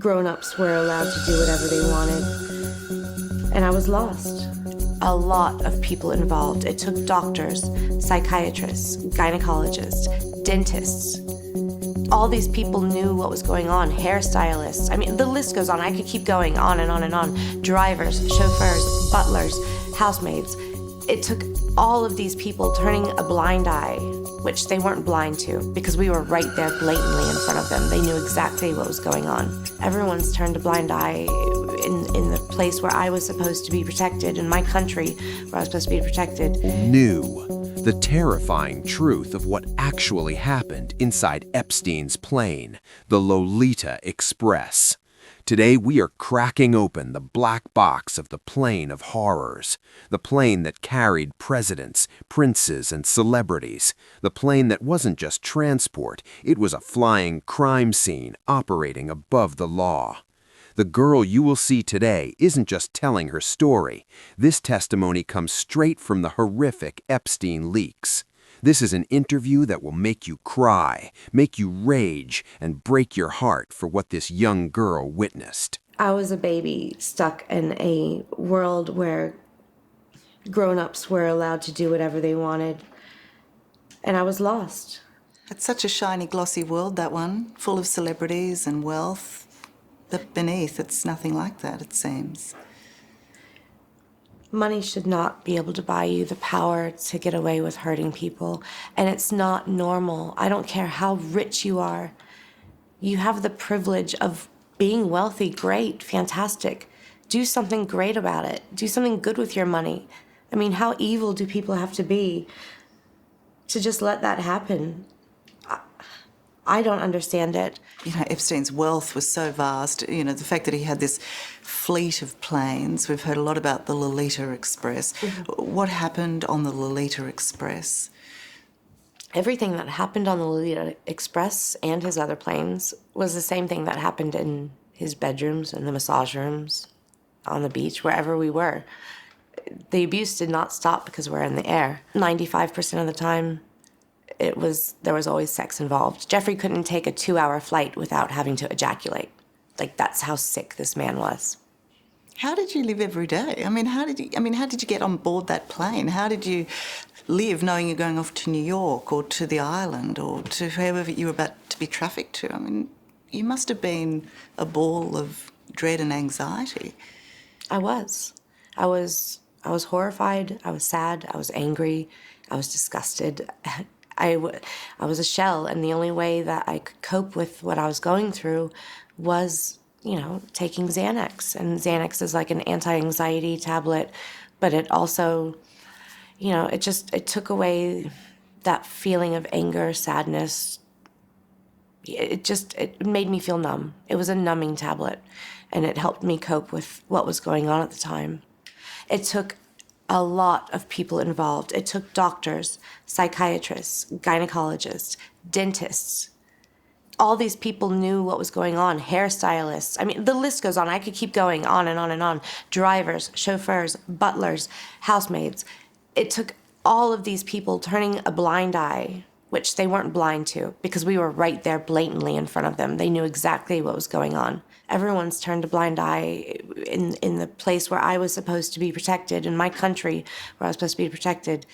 grown-ups were allowed to do whatever they wanted, and I was lost. A lot of people involved. It took doctors, psychiatrists, gynecologists, dentists. All these people knew what was going on, hairstylists. I mean, the list goes on. I could keep going on and on and on. Drivers, chauffeurs, butlers, housemaids. It took all of these people turning a blind eye, which they weren't blind to, because we were right there blatantly in front of them. They knew exactly what was going on. Everyone's turned a blind eye in the place where I was supposed to be protected, in my country where I was supposed to be protected. Knew the terrifying truth of what actually happened inside Epstein's plane, the Lolita Express. Today we are cracking open the black box of the plane of horrors, the plane that carried presidents, princes, and celebrities, the plane that wasn't just transport, it was a flying crime scene operating above the law. The girl you will see today isn't just telling her story. This testimony comes straight from the horrific Epstein leaks. This is an interview that will make you cry, make you rage, and break your heart for what this young girl witnessed. I was a baby stuck in a world where grown-ups were allowed to do whatever they wanted, and I was lost. It's such a shiny, glossy world, that one, full of celebrities and wealth. But beneath, it's nothing like that, it seems. Money should not be able to buy you the power to get away with hurting people. And it's not normal. I don't care how rich you are. You have the privilege of being wealthy. Great, fantastic. Do something great about it. Do something good with your money. I mean, how evil do people have to be to just let that happen? I don't understand it. You know, Epstein's wealth was so vast. You know, the fact that he had this fleet of planes. We've heard a lot about the Lolita Express. Mm-hmm. What happened on the Lolita Express? Everything that happened on the Lolita Express and his other planes was the same thing that happened in his bedrooms and the massage rooms, on the beach, wherever we were. The abuse did not stop because we're in the air. 95% of the time, there was always sex involved. Jeffrey couldn't take a 2-hour flight without having to ejaculate. Like, that's how sick this man was. How did you live every day? How did you get on board that plane? How did you live knowing you're going off to New York or to the island or to wherever you were about to be trafficked to? You must have been a ball of dread and anxiety. I was horrified, I was sad, I was angry, I was disgusted. I was a shell, and the only way that I could cope with what I was going through was, taking Xanax. And Xanax is like an anti-anxiety tablet, but it also, it took away that feeling of anger, sadness. It made me feel numb. It was a numbing tablet, and it helped me cope with what was going on at the time. It took a lot of people involved. It took doctors, psychiatrists, gynecologists, dentists. All these people knew what was going on, hairstylists. I mean, the list goes on. I could keep going on and on and on. Drivers, chauffeurs, butlers, housemaids. It took all of these people turning a blind eye, which they weren't blind to, because we were right there blatantly in front of them. They knew exactly what was going on. Everyone's turned a blind eye in the place where I was supposed to be protected, in my country where I was supposed to be protected.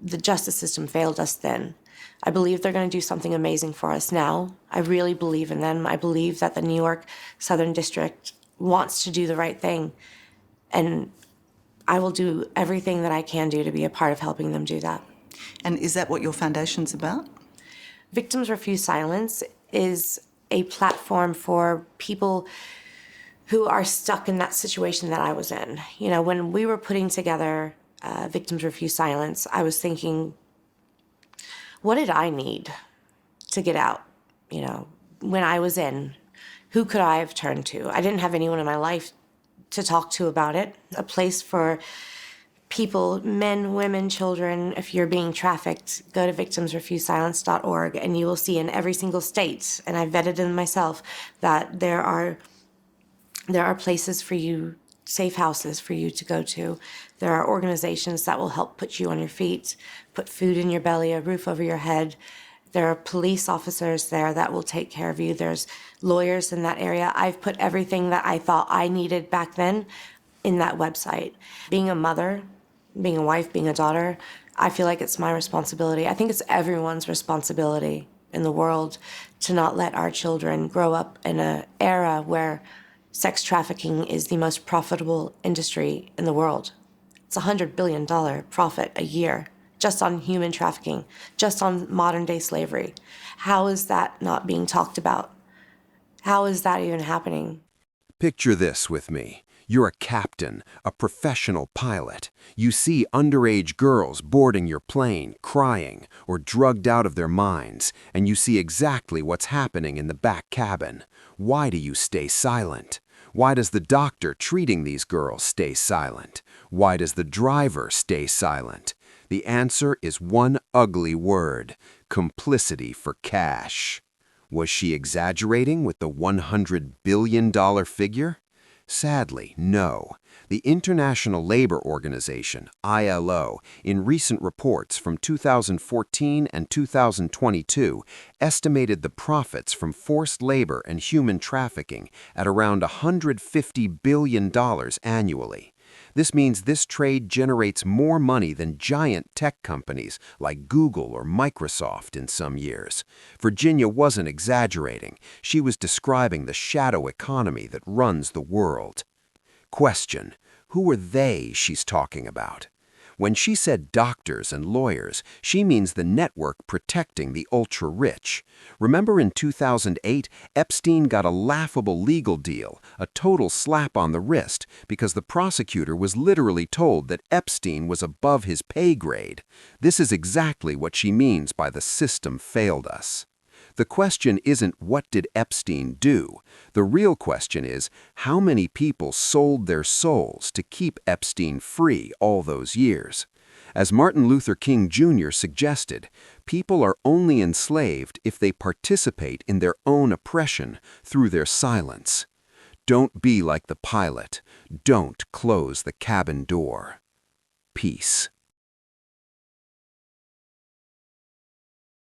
The justice system failed us then. I believe they're going to do something amazing for us now. I really believe in them. I believe that the New York Southern District wants to do the right thing. And I will do everything that I can do to be a part of helping them do that. And is that what your foundation's about? Victims Refuse Silence is a platform for people who are stuck in that situation that I was in. When we were putting together Victims Refuse Silence, I was thinking, what did I need to get out? When I was in, who could I have turned to? I didn't have anyone in my life to talk to about it. A place for people, men, women, children. If you're being trafficked, go to victimsrefusesilence.org, and you will see in every single state, and I vetted them myself, that there are places for you, safe houses for you to go to. There are organizations that will help put you on your feet, put food in your belly, a roof over your head. There are police officers there that will take care of you. There's lawyers in that area. I've put everything that I thought I needed back then in that website. Being a mother, being a wife, being a daughter, I feel like it's my responsibility. I think it's everyone's responsibility in the world to not let our children grow up in an era where sex trafficking is the most profitable industry in the world. It's a $100 billion profit a year just on human trafficking, just on modern day slavery. How is that not being talked about? How is that even happening? Picture this with me. You're a captain, a professional pilot. You see underage girls boarding your plane, crying, or drugged out of their minds, and you see exactly what's happening in the back cabin. Why do you stay silent? Why does the doctor treating these girls stay silent? Why does the driver stay silent? The answer is one ugly word: complicity for cash. Was she exaggerating with the $100 billion figure? Sadly, no. The International Labor Organization, ILO, in recent reports from 2014 and 2022, estimated the profits from forced labor and human trafficking at around $150 billion annually. This means this trade generates more money than giant tech companies like Google or Microsoft in some years. Virginia wasn't exaggerating. She was describing the shadow economy that runs the world. Question: who are they she's talking about? When she said doctors and lawyers, she means the network protecting the ultra-rich. Remember in 2008, Epstein got a laughable legal deal, a total slap on the wrist, because the prosecutor was literally told that Epstein was above his pay grade. This is exactly what she means by the system failed us. The question isn't what did Epstein do? The real question is how many people sold their souls to keep Epstein free all those years? As Martin Luther King Jr. suggested, people are only enslaved if they participate in their own oppression through their silence. Don't be like the pilot. Don't close the cabin door. Peace.